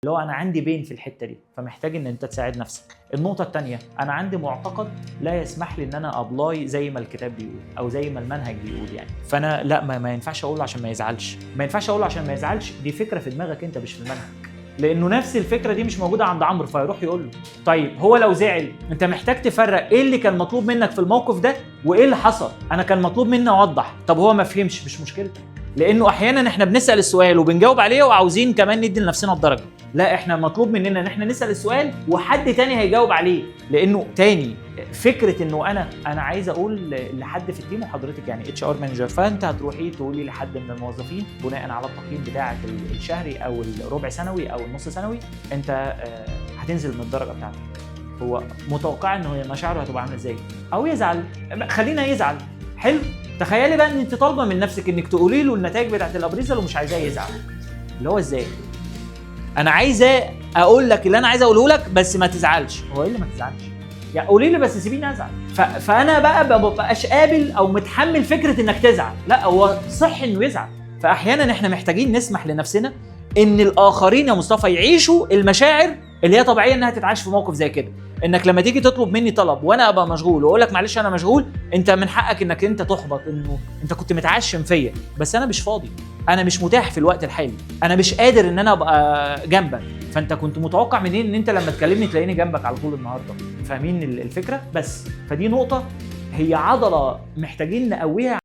اللي هو انا عندي بين في الحته دي، فمحتاج ان انت تساعد نفسك. النقطه الثانيه، انا عندي معتقد لا يسمح لي ان انا ابلاي زي ما الكتاب بيقول او زي ما المنهج بيقول يعني. فانا لا، ما ينفعش اقول عشان ما يزعلش، ما ينفعش اقول عشان ما يزعلش. دي فكره في دماغك انت مش في المنهج، لانه نفس الفكره دي مش موجوده عند عمرو، فيروح يقول له طيب هو لو زعل انت محتاج تفرق ايه اللي كان مطلوب منك في الموقف ده وايه اللي حصل. انا كان مطلوب مني اوضح، طب هو ما فهمش، مش مشكلته. لانه احيانا احنا بنسال السؤال وبنجاوب عليه وعاوزين كمان ندي لنفسنا الدرجه. لا، احنا مطلوب مننا ان احنا نسال السؤال وحد تاني هيجاوب عليه. لانه تاني فكره انه انا عايز اقول لحد في التيم وحضرتك يعني اتش ار مانجر، فانت هتروحي تقولي لحد من الموظفين بناء على التقييم بتاعك الشهري او الربع سنوي او النص سنوي انت هتنزل من الدرجه بتاعتك. هو متوقع انه مشاعره هتبقى عامله ازاي؟ او يزعل، خلينا يزعل. حلو. تخيلي بقى ان انت طالبه من نفسك انك تقولي له النتائج بتاعت الابريزل ومش عايزاه يزعل. اللي هو ازاي؟ انا عايزه اقول لك اللي انا عايز اقوله لك بس ما تزعلش. هو ايه اللي ما تزعلش؟ يعني قولي لي بس سيبيني ازعل. فانا بقى ما ببقاش قابل او متحمل فكره انك تزعل. لا، هو صح انه يزعل. فاحيانا احنا محتاجين نسمح لنفسنا ان الاخرين يا مصطفى يعيشوا المشاعر اللي هي طبيعيه انها تتعاش في موقف زي كده. انك لما تيجي تطلب مني طلب وانا ابقى مشغول واقول لك معلش انا مشغول، انت من حقك انك انت تحبط، انه انت كنت متعشم فيا، بس انا مش فاضي، انا مش متاح في الوقت الحالي، انا مش قادر ان انا ابقى جنبك. فانت كنت متوقع منين ان انت لما تكلمني تلاقيني جنبك على طول النهارده؟ فاهمين الفكره؟ بس فدي نقطه هي عضله محتاجين نقويها.